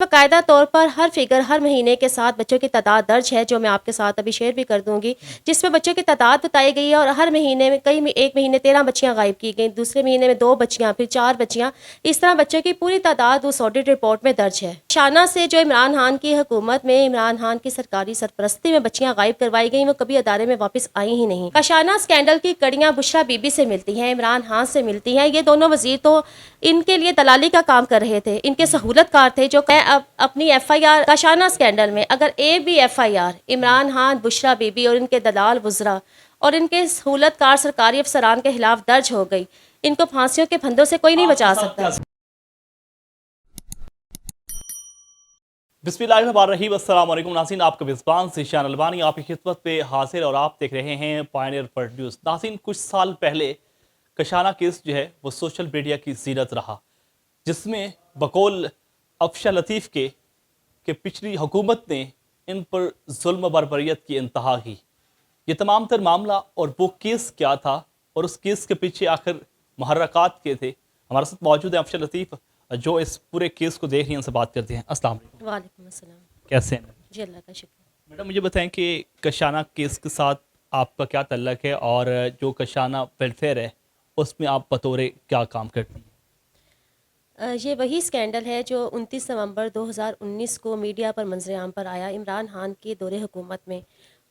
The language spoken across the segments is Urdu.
باقاعدہ طور پر ہر فگر ہر مہینے کے ساتھ بچوں کی تعداد درج ہے، جو میں آپ کے ساتھ ابھی شیئر بھی کر دوں گی، جس میں بچوں کی تعداد بتائی گئی ہے اور ہر مہینے میں ایک مہینے 13 بچیاں غائب کی گئیں، دوسرے مہینے میں 2 بچیاں، پھر 4 بچیاں، اس طرح بچوں کی پوری تعداد اس آڈٹ رپورٹ میں درج ہے۔ شانہ سے جو عمران خان کی حکومت میں عمران خان کی سرکاری سرپرستی میں بچیاں غائب کروائی گئیں، وہ کبھی ادارے میں واپس آئی ہی نہیں۔ کاشانہ اسکینڈل کی کڑیاں بشریٰ بی بی سے ملتی ہیں، عمران خان سے ملتی ہیں۔ یہ دونوں وزیر تو ان کے لیے دلالی کا کام کر رہے تھے، ان کے سہولت کار تھے، جو اپنی F I R Kashana scandal میں اگر بھی F I R Imran Khan, Bushra Bibi اور ان کے دلال وزراء اور ان کے سہولت کار سرکاری افسران کے خلاف درج ہو گئی، ان کو پھانسیوں کے پھندوں سے کوئی نہیں بچا سکتا۔ بسم اللہ الرحمن الرحیم۔ السلام علیکم ناظرین، آپ کا میزبان ذیشان البانی آپ کی خدمت پہ حاضر اور آپ دیکھ رہے ہیں پائنیئر پروڈیوس۔ ناظرین، کچھ سال پہلے کاشانہ کیس جو ہے وہ سوشل میڈیا کی زینت رہا، جس میں بقول افشاں لطیف کے کہ پچھلی حکومت نے ان پر ظلم و بربریت کی انتہا کی۔ یہ تمام تر معاملہ اور وہ کیس کیا تھا اور اس کیس کے پیچھے آخر محرکات کے تھے، ہمارے ساتھ موجود ہیں افشاں لطیف جو اس پورے کیس کو دیکھ رہی ہیں، ان سے بات کرتے ہیں۔ السلام علیکم۔ وعلیکم السلام۔ کیسے ہیں؟ جی اللہ کا شکر۔ میڈم مجھے بتائیں کہ کاشانہ کیس کے ساتھ آپ کا کیا تعلق ہے اور جو کاشانہ ویلفیئر ہے اس میں آپ بطور کیا کام کرتی ہیں؟ یہ وہی اسکینڈل ہے جو 29 نومبر 2019 کو میڈیا پر منظر عام پر آیا عمران خان کے دور حکومت میں،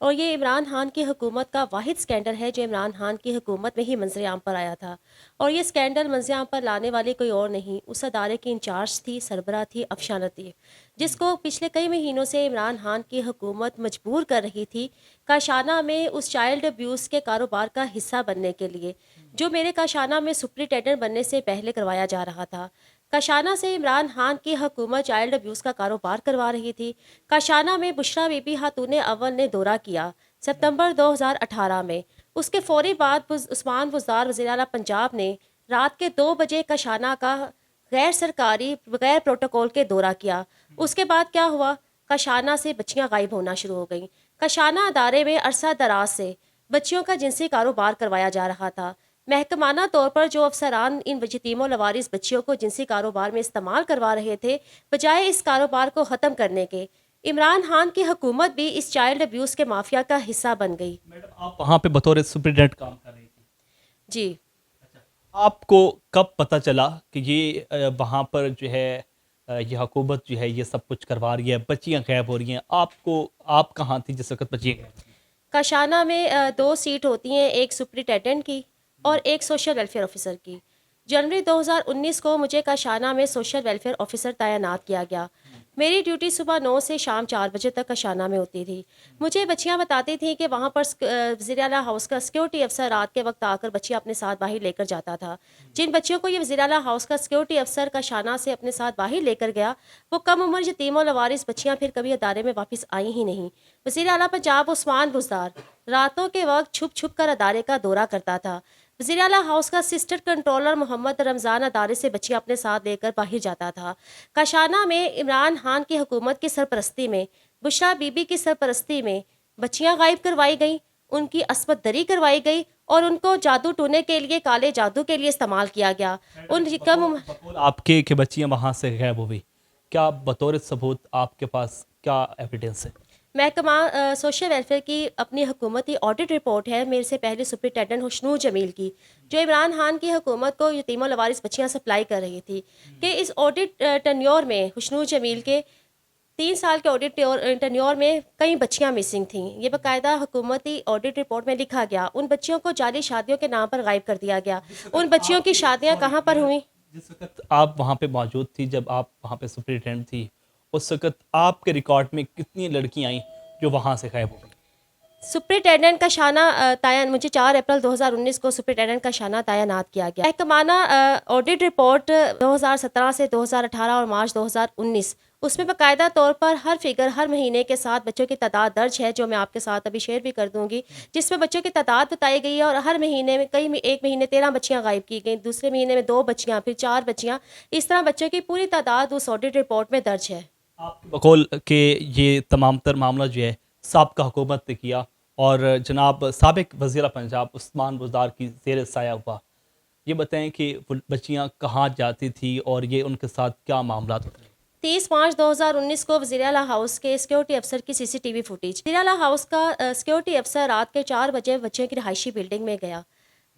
اور یہ عمران خان کی حکومت کا واحد اسکینڈل ہے جو عمران خان کی حکومت میں ہی منظر عام پر آیا تھا، اور یہ اسکینڈل منظر عام پر لانے والی کوئی اور نہیں، اس ادارے کی انچارج تھی، سربراہ تھی افشاں لطیف، جس کو پچھلے کئی مہینوں سے عمران خان کی حکومت مجبور کر رہی تھی کاشانہ میں اس چائلڈ ابیوز کے کاروبار کا حصہ بننے کے لیے، جو میرے کاشانہ میں سپرنٹینڈنٹ بننے سے پہلے کروایا جا رہا تھا۔ کاشانہ سے عمران خان کی حکومت چائلڈ ابیوز کا کاروبار کروا رہی تھی۔ کاشانہ میں بشریٰ بی بی خاتون اول نے دورہ کیا ستمبر 2018 میں، اس کے فوری بعد عثمان بزدار وزیر اعلیٰ پنجاب نے رات کے 2 بجے کاشانہ کا غیر سرکاری بغیر پروٹوکول کے دورہ کیا۔ اس کے بعد کیا ہوا؟ کاشانہ سے بچیاں غائب ہونا شروع ہو گئیں۔ کاشانہ ادارے میں عرصہ دراز سے بچیوں کا جنسی کاروبار کروایا جا رہا تھا۔ محکمانہ طور پر جو افسران ان یتیم و لوارث بچیوں کو جنسی کاروبار میں استعمال کروا رہے تھے، بجائے اس کاروبار کو ختم کرنے کے، عمران خان کی حکومت بھی اس چائلڈ ابیوز کے مافیا کا حصہ بن گئی۔ میڈم آپ وہاں پہ بطور سپرنٹینڈنٹ کام کر رہی تھی؟ جی۔ آپ کو کب پتہ چلا کہ یہ وہاں پر جو ہے یہ حکومت جو ہے یہ سب کچھ کروا رہی ہے، بچیاں غائب ہو رہی ہیں؟ آپ کہاں تھی جس وقت بچیاں غائب تھیں؟ کاشانہ میں 2 سیٹ ہوتی ہیں، ایک سپرنٹینڈنٹ کی اور ایک سوشل ویلفیئر آفیسر کی۔ جنوری 2019 کو مجھے کاشانہ میں سوشل ویلفیئر آفیسر تعینات کیا گیا۔ میری ڈیوٹی صبح 9 سے شام 4 بجے تک کاشانہ میں ہوتی تھی۔ مجھے بچیاں بتاتی تھیں کہ وہاں پر وزیر اعلیٰ ہاؤس کا سیکیورٹی افسر رات کے وقت آ کر بچیاں اپنے ساتھ باہر لے کر جاتا تھا۔ جن بچیوں کو یہ وزیر اعلیٰ ہاؤس کا سیکیورٹی افسر کاشانہ سے اپنے ساتھ باہر لے کر گیا، وہ کم عمر یتیم و لوارث بچیاں پھر کبھی ادارے میں واپس آئی ہی نہیں۔ وزیر اعلیٰ پنجاب عثمان بزدار راتوں کے وقت چھپ چھپ کر ادارے کا دورہ کرتا تھا۔ وزیر اعلیٰ ہاؤس کا اسسٹنٹ کنٹرولر محمد رمضان ادارے سے بچیاں اپنے ساتھ لے کر باہر جاتا تھا۔ کاشانہ میں عمران خان کی حکومت کی سرپرستی میں، بشریٰ بی بی کی سرپرستی میں بچیاں غائب کروائی گئیں، ان کی عصمت دری کروائی گئی اور ان کو جادو ٹونے کے لیے، کالے جادو کے لیے استعمال کیا گیا۔ آپ کے کہ بچیاں وہاں سے غائب ہو گئی، کیا بطور ثبوت آپ کے پاس کیا ایویڈنس ہے؟ محکمہ سوشل ویلفیئر کی اپنی حکومتی آڈٹ رپورٹ ہے میرے سے پہلے سپرنٹینڈنٹ خوشنود جمیل کی، جو عمران خان کی حکومت کو یتیم و لوارث بچیاں سپلائی کر رہی تھی، کہ اس آڈٹ ٹینیور میں خوشنود جمیل کے 3 سال کے آڈٹ ٹینیور میں کئی بچیاں مسنگ تھیں۔ یہ باقاعدہ حکومتی آڈٹ رپورٹ میں لکھا گیا۔ ان بچیوں کو جعلی شادیوں کے نام پر غائب کر دیا گیا۔ ان بچیوں کی شادیاں کہاں پر ہوئیں؟ جس وقت آپ وہاں پہ موجود تھی، جب آپ وہاں پہ سپرنٹینڈنٹ تھی، اس وقت آپ کے ریکارڈ میں کتنی لڑکیاں آئیں جو وہاں سے غائب ہو گئی؟ سپرنٹینڈنٹ کا شانہ مجھے 4 اپریل 2019 کو سپرنٹینڈنٹ کا شانہ تعینات کیا گیا۔ محکمانہ آڈٹ رپورٹ 2017 سے 2018 اور مارچ 2019، اس میں باقاعدہ طور پر ہر فگر ہر مہینے کے ساتھ بچوں کی تعداد درج ہے، جو میں آپ کے ساتھ ابھی شیئر بھی کر دوں گی، جس میں بچوں کی تعداد بتائی گئی ہے اور ہر مہینے میں ایک مہینے 13 بچیاں غائب کی گئیں، دوسرے مہینے میں 2 بچیاں، پھر 4 بچیاں، اس طرح بچوں کی پوری تعداد اس آڈٹ رپورٹ میں درج ہے۔ آپ کے بقول کہ یہ تمام تر معاملہ جو ہے سابقہ حکومت نے کیا اور جناب سابق وزیر پنجاب عثمان بزدار کی زیر سایہ ہوا، یہ بتائیں کہ وہ بچیاں کہاں جاتی تھی اور یہ ان کے ساتھ کیا معاملات ہوتے ہیں؟ 30 مارچ 2019 کو وزیر اعلیٰ ہاؤس کے سیکیورٹی افسر کی CCTV فوٹیج. وزیر اعلیٰ ہاؤس کا سیکیورٹی افسر رات کے 4 بجے بچوں کی رہائشی بلڈنگ میں گیا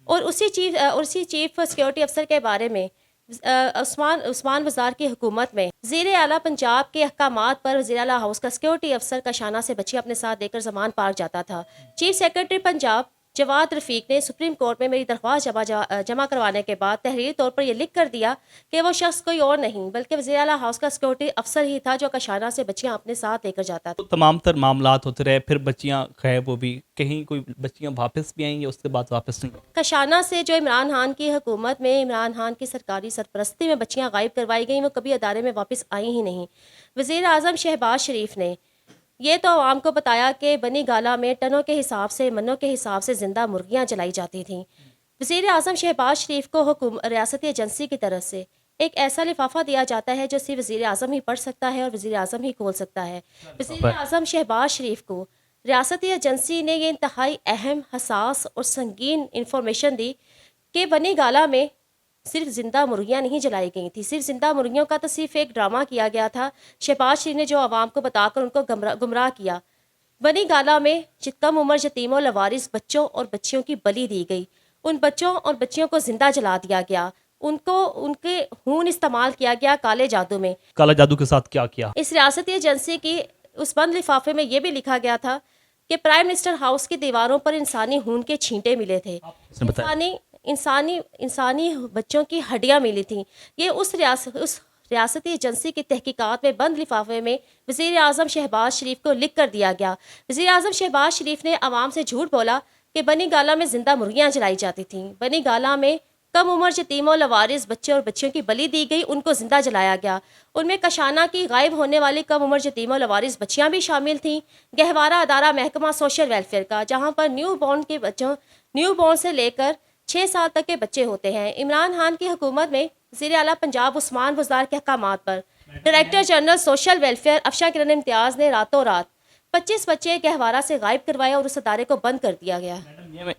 اور اسی چیف سیکیورٹی افسر کے بارے میں عثمان وزار کی حکومت میں وزیر اعلیٰ پنجاب کے احکامات پر وزیر اعلیٰ ہاؤس کا سیکیورٹی افسر کاشانہ سے بچیاں اپنے ساتھ لے کر زمان پارک جاتا تھا. چیف سیکرٹری پنجاب جواد رفیق نے سپریم کورٹ میں میری درخواست جمع کروانے کے بعد تحریری طور پر یہ لکھ کر دیا کہ وہ شخص کوئی اور نہیں بلکہ وزیر اعلیٰ ہاؤس کا سیکورٹی افسر ہی تھا جو کاشانہ سے بچیاں اپنے ساتھ لے کر جاتا تھا. تمام تر معاملات ہوتے رہے، پھر بچیاں غائب ہو بھی، کہیں کوئی بچیاں واپس بھی آئیں یا اس کے بعد واپس نہیں؟ کاشانہ سے جو عمران خان کی حکومت میں عمران خان کی سرکاری سرپرستی میں بچیاں غائب کروائی گئیں وہ کبھی ادارے میں واپس آئیں ہی نہیں. وزیر اعظم شہباز شریف نے یہ تو عوام کو بتایا کہ بنی گالہ میں ٹنوں کے حساب سے منوں کے حساب سے زندہ مرغیاں جلائی جاتی تھیں. وزیر اعظم شہباز شریف کو ریاستی ایجنسی کی طرف سے ایک ایسا لفافہ دیا جاتا ہے جو صرف وزیر اعظم ہی پڑھ سکتا ہے اور وزیر اعظم ہی کھول سکتا ہے. وزیر اعظم شہباز شریف کو ریاستی ایجنسی نے یہ انتہائی اہم، حساس اور سنگین انفارمیشن دی کہ بنی گالہ میں صرف زندہ مرغیاں نہیں جلائی گئی تھیں. صرف زندہ مرغیوں کا تو صرف ایک ڈرامہ کیا گیا تھا. شہباز شریف نے جو عوام کو بتا کر ان کو گمراہ کیا. بنی گالہ میں کم عمر یتیموں لوارث بچوں اور بچیوں کی بلی دی گئی. ان بچوں اور بچیوں کو زندہ جلا دیا گیا. ان کے خون استعمال کیا گیا کالے جادو میں. کالا جادو کے ساتھ کیا کیا؟ اس ریاستی ایجنسی کی اس بند لفافے میں یہ بھی لکھا گیا تھا کہ پرائم منسٹر ہاؤس کی دیواروں پر انسانی خون کے چھینٹے ملے تھے، انسانی بچوں کی ہڈیاں ملی تھیں. یہ اس ریاستی ایجنسی کی تحقیقات میں بند لفافے میں وزیر اعظم شہباز شریف کو لکھ کر دیا گیا. وزیر اعظم شہباز شریف نے عوام سے جھوٹ بولا کہ بنی گالہ میں زندہ مرغیاں جلائی جاتی تھیں. بنی گالہ میں کم عمر یتیموں لوارث بچے اور بچیوں کی بلی دی گئی، ان کو زندہ جلایا گیا. ان میں کاشانہ کی غائب ہونے والی کم عمر یتیموں لوارث بچیاں بھی شامل تھیں. گہوارہ ادارہ محکمہ سوشل ویلفیئر کا، جہاں پر نیو بورن سے لے کر 6 سال تک کے بچے ہوتے ہیں. عمران خان کی حکومت میں وزیر اعلیٰ پنجاب عثمان وزار کے احکامات پر ڈائریکٹر جنرل سوشل ویلفیئر افشاں کرن امتیاز نے راتوں رات 25 بچے گہوارہ سے غائب کروائے اور اس ادارے کو بند کر دیا گیا.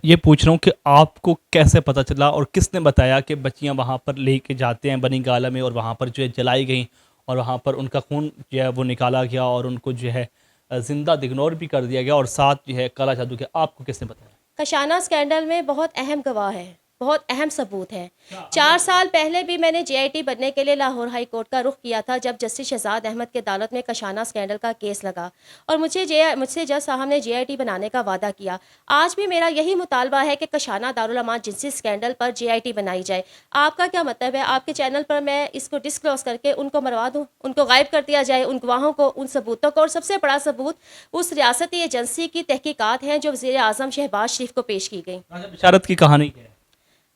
یہ پوچھ رہا ہوں کہ آپ کو کیسے پتہ چلا اور کس نے بتایا کہ بچیاں وہاں پر لے کے جاتے ہیں بنی گالہ میں اور وہاں پر جو ہے جلائی گئیں اور وہاں پر ان کا خون جو ہے وہ نکالا گیا اور ان کو جو ہے زندہ اگنور بھی کر دیا گیا اور ساتھ جو ہے کالا جادو کے؟ آپ کو کس نے بتایا؟ کاشانہ اسکینڈل میں بہت اہم گواہ ہے، بہت اہم ثبوت ہے. 4 سال پہلے بھی میں نے JIT بننے کے لیے لاہور ہائی کورٹ کا رخ کیا تھا جب جسٹس شہزاد احمد کی عدالت میں کاشانہ اسکینڈل کا کیس لگا اور مجھ سے جج صاحب نے JIT بنانے کا وعدہ کیا. آج بھی میرا یہی مطالبہ ہے کہ کاشانہ دارالعمان جنسی اسکینڈل پر JIT بنائی جائے. آپ کا کیا مطلب ہے آپ کے چینل پر میں اس کو ڈسکلوز کر کے ان کو مروا دوں، ان کو غائب کر دیا جائے، ان گواہوں کو، ان ثبوتوں کو؟ اور سب سے بڑا ثبوت اس ریاستی ایجنسی کی تحقیقات ہیں جو وزیر اعظم شہباز شریف کو پیش کی گئی. بشارت کی کہانی کیا ہے؟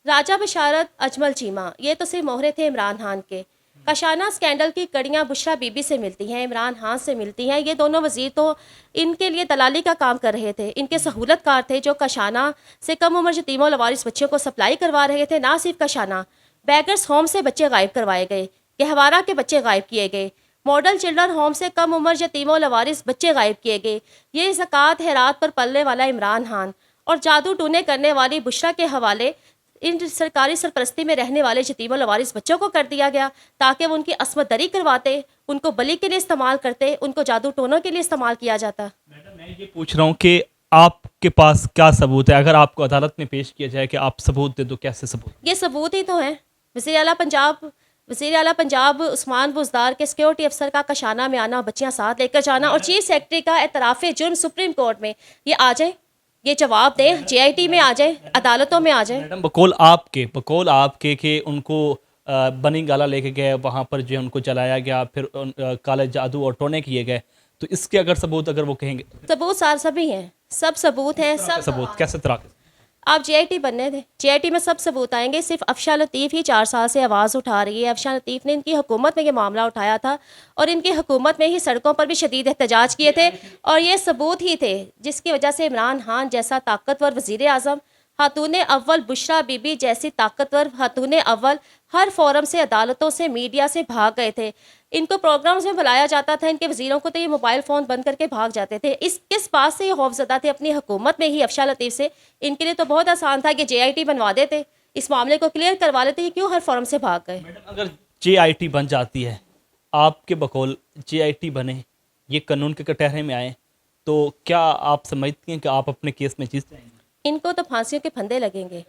راجہ بشارت اجمل چیمہ یہ تو صرف مہرے تھے عمران خان کے. کاشانہ اسکینڈل کی کڑیاں بشرا بی بی سے ملتی ہیں، عمران خان سے ملتی ہیں. یہ دونوں وزیر تو ان کے لیے دلالی کا کام کر رہے تھے، ان کے سہولت کار تھے جو کاشانہ سے کم عمر یتیموں لوارث بچوں کو سپلائی کروا رہے تھے. نہ صرف کاشانہ، بیگرس ہوم سے بچے غائب کروائے گئے، گہوارہ کے بچے غائب کیے گئے، ماڈل چلڈرن ہوم سے کم عمر یتیموں لوارث بچے غائب کیے گئے. یہ زکوٰۃ ہیرات پر پلنے والا عمران خان اور جادو ٹونے کرنے والی بشرا کے حوالے ان سرکاری سرپرستی میں رہنے والے یتیموں لوارث بچوں کو کر دیا گیا تاکہ وہ ان کی عصمت دری کرواتے، ان کو بلی کے لیے استعمال کرتے، ان کو جادو ٹونوں کے لیے استعمال کیا جاتا. میڈم میں یہ پوچھ رہا ہوں کہ آپ کے پاس کیا ثبوت ہے؟ اگر آپ کو عدالت میں پیش کیا جائے کہ آپ ثبوت دے دو، کیسے ثبوت؟ یہ ثبوت ہی تو ہیں. وزیر اعلیٰ پنجاب عثمان بزدار کے سیکیورٹی افسر کا کاشانہ میں آنا، بچیاں ساتھ لے کر جانا اور چیف سیکرٹری کا اعتراف جرم سپریم کورٹ میں. یہ آ جائیں، یہ جواب دیں، JIT میں آ جائیں، عدالتوں میں آ جائیں. میڈم بقول آپ کے کہ ان کو بنی گالہ لے کے گئے، وہاں پر جو ان کو جلایا گیا، پھر کالے جادو اور ٹونے کیے گئے، تو اس کے اگر ثبوت اگر وہ کہیں گے؟ ثبوت سبھی ہیں، سب ثبوت ہیں. ثبوت کیسے طرح کے؟ آپ JIT بننے دیں، JIT میں سب ثبوت آئیں گے. صرف افشاں لطیف ہی 4 سال سے آواز اٹھا رہی ہے. افشاں لطیف نے ان کی حکومت میں یہ معاملہ اٹھایا تھا اور ان کی حکومت میں ہی سڑکوں پر بھی شدید احتجاج کیے تھے اور یہ ثبوت ہی تھے جس کی وجہ سے عمران خان جیسا طاقتور وزیر اعظم، خاتون اول بشرا بی بی جیسی طاقتور خاتون اول ہر فورم سے، عدالتوں سے، میڈیا سے بھاگ گئے تھے. ان کو پروگرامز میں بلایا جاتا تھا، ان کے وزیروں کو تو یہ موبائل فون بند کر کے بھاگ جاتے تھے. کس بات سے یہ خوفزدہ تھے اپنی حکومت میں ہی افشاں لطیف سے؟ ان کے لیے تو بہت آسان تھا کہ JIT بنوا دیتے، اس معاملے کو کلیئر کروا لیتے. یہ کیوں ہر فورم سے بھاگ گئے؟ میڈم اگر JIT بن جاتی ہے، آپ کے بقول JIT بنے، یہ قانون کے کٹہرے میں آئیں، تو کیا آپ سمجھتی ہیں کہ آپ اپنے کیس میں جیت جائیں گے؟ ان کو تو پھانسیوں کے پھندے لگیں گے.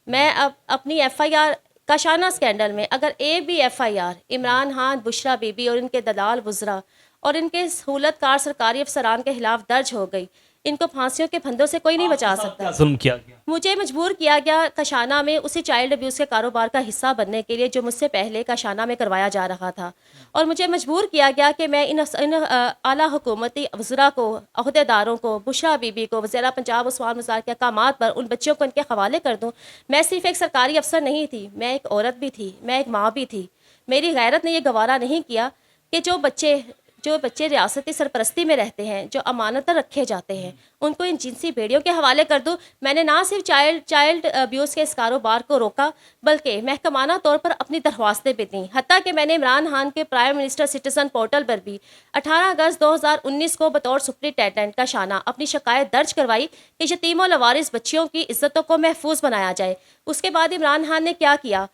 میں اب اپنی FIR کاشانہ اسکینڈل میں اگر ایک بھی FIR Imran Khan, Bushra be be اور ان کے دلال وزراء اور ان کے سہولت کار سرکاری افسران کے خلاف درج ہو گئی، ان کو پھانسیوں کے پھندوں سے کوئی نہیں آپ کے بچا ساتھ سکتا. کیا ظلم کیا گیا؟ مجھے مجبور کیا گیا کاشانہ میں اسی چائلڈ ابیوز کے کاروبار کا حصہ بننے کے لیے جو مجھ سے پہلے کاشانہ میں کروایا جا رہا تھا، اور مجھے مجبور کیا گیا کہ میں ان اعلیٰ حکومتی وزراء کو، عہدیداروں کو، بشرا بی بی کو، وزیر پنجاب عثمان مزار کے احکامات پر ان بچوں کو ان کے حوالے کر دوں. میں صرف ایک سرکاری افسر نہیں تھی، میں ایک عورت بھی تھی، میں ایک ماں بھی تھی. میری غیرت نے یہ گوارا نہیں کیا کہ جو بچے ریاستی سرپرستی میں رہتے ہیں، جو امانت رکھے جاتے ہیں، ان کو ان جنسی بھیڑیوں کے حوالے کر دوں. میں نے نہ صرف چائلڈ ابیوز کے اس کاروبار کو روکا، بلکہ محکمانہ طور پر اپنی درخواستیں بھی دیں. حتیٰ کہ میں نے عمران خان کے پرائم منسٹر سٹیزن پورٹل پر بھی 18 اگست 2019 کو بطور سپرنٹینڈنٹ کاشانہ اپنی شکایت درج کروائی کہ یتیم و لوارث بچیوں کی عزتوں کو محفوظ بنایا جائے. اس کے بعد عمران خان نے کیا کیا؟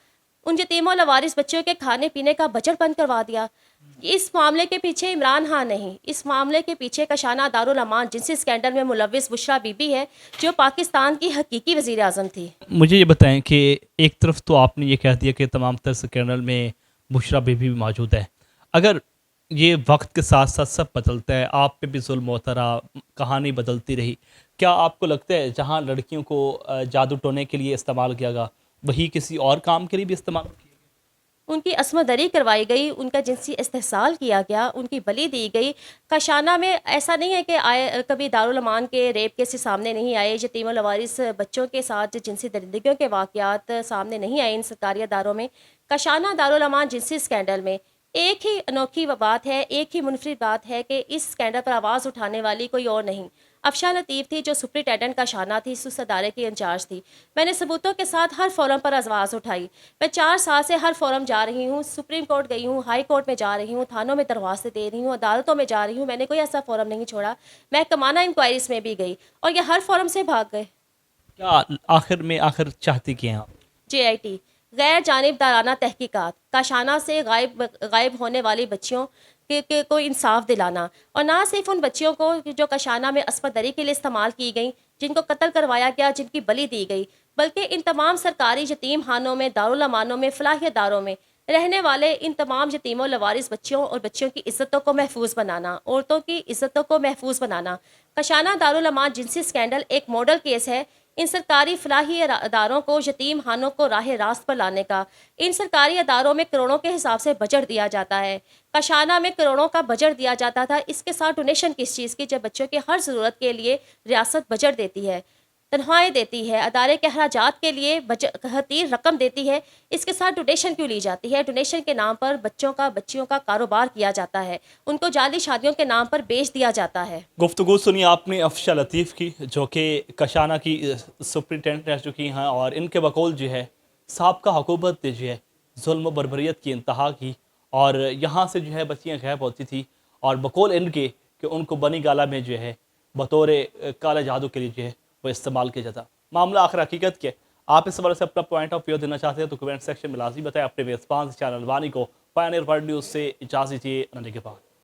ان یتیم و لوارث بچوں کے کھانے پینے کا بجٹ بند کروا دیا. اس معاملے کے پیچھے عمران خان نہیں، اس معاملے کے پیچھے کاشانہ دارالامان جنسی اسکینڈل میں ملوث بشرا بی بی ہے، جو پاکستان کی حقیقی وزیر اعظم تھی. مجھے یہ بتائیں کہ ایک طرف تو آپ نے یہ کہہ دیا کہ تمام تر اسکینڈل میں بشرا بی بی موجود ہے، اگر یہ وقت کے ساتھ ساتھ سب بدلتا ہے، آپ پہ بھی ظلم ہوتا رہا، کہانی بدلتی رہی، کیا آپ کو لگتا ہے جہاں لڑکیوں کو جادو ٹونے کے لیے استعمال کیا گیا، وہی کسی اور کام کے لیے بھی استعمال کیا گیا؟ ان کی عصمت دری کروائی گئی، ان کا جنسی استحصال کیا گیا، ان کی بلی دی گئی. کاشانہ میں ایسا نہیں ہے کہ کبھی دارالامان کے ریپ کیسز سامنے نہیں آئے، یتیم و لوارث بچوں کے ساتھ جنسی درندگیوں کے واقعات سامنے نہیں آئے ان سرکاری اداروں میں. کاشانہ دارالامان جنسی اسکینڈل میں ایک ہی انوکھی بات ہے، ایک ہی منفرد بات ہے کہ اس اسکینڈل پر آواز اٹھانے والی کوئی اور نہیں، افشاں لطیف تھی، جو سپرنٹینڈنٹ کاشانہ تھی، اس ادارے کی انچارج تھی. میں نے ثبوتوں کے ساتھ ہر فورم پر آواز اٹھائی. میں 4 سال سے ہر فورم جا رہی ہوں، سپریم کورٹ گئی ہوں، ہائی کورٹ میں جا رہی ہوں، تھانوں میں درخواستیں دے رہی ہوں، عدالتوں میں جا رہی ہوں. میں نے کوئی ایسا فورم نہیں چھوڑا. محکمانہ انکوائریز میں بھی گئی اور یہ ہر فورم سے بھاگ گئے. کیا آخر چاہتی کیا ہیں آپ؟ JIT غیر جانبدارانہ تحقیقات، کاشانہ سے غائب ہونے والی بچیوں کے کو انصاف دلانا، اور نہ صرف ان بچیوں کو جو کاشانہ میں عصمت دری کے لیے استعمال کی گئیں، جن کو قتل کروایا گیا، جن کی بلی دی گئی، بلکہ ان تمام سرکاری یتیم خانوں میں، دارالامانوں میں، فلاحی اداروں میں رہنے والے ان تمام یتیم و لوارث بچیوں اور بچیوں کی عزتوں کو محفوظ بنانا، عورتوں کی عزتوں کو محفوظ بنانا. کاشانہ دارالامان جنسی اسکینڈل ایک ماڈل کیس ہے ان سرکاری فلاحی اداروں کو، یتیم خانوں کو راہ راست پر لانے کا. ان سرکاری اداروں میں کروڑوں کے حساب سے بجٹ دیا جاتا ہے. کاشانہ میں کروڑوں کا بجٹ دیا جاتا تھا. اس کے ساتھ ڈونیشن کس چیز کی؟ جب بچوں کی ہر ضرورت کے لیے ریاست بجٹ دیتی ہے، تنخواہیں دیتی ہے، ادارے کے اخراجات کے لیے خطیر رقم دیتی ہے، اس کے ساتھ ڈونیشن کیوں لی جاتی ہے؟ ڈونیشن کے نام پر بچیوں کا کاروبار کیا جاتا ہے، ان کو جعلی شادیوں کے نام پر بیچ دیا جاتا ہے. گفتگو سنی آپ نے افشاں لطیف کی، جو کہ کاشانہ کی سپرنٹینڈنٹ رہ چکی ہیں، اور ان کے بقول جو ہے سابقہ حکومت نے جو ہے ظلم و بربریت کی انتہا کی، اور یہاں سے جو ہے بچیاں غائب ہوتی تھی، اور بقول ان کے کہ ان کو بنی گالہ میں جو ہے بطور کالا جادو کے لیے جو ہے وہ استعمال کیا جاتا. معاملہ آخر حقیقت کے، آپ اس حوالے سے اپنا پوائنٹ آف ویو دینا چاہتے ہیں تو کمنٹ سیکشن میں لازمی بتائیں. اپنے میزبان چینل البانی کو پائنیئر ورلڈ نیوز سے اجازت دیجیے. کے بعد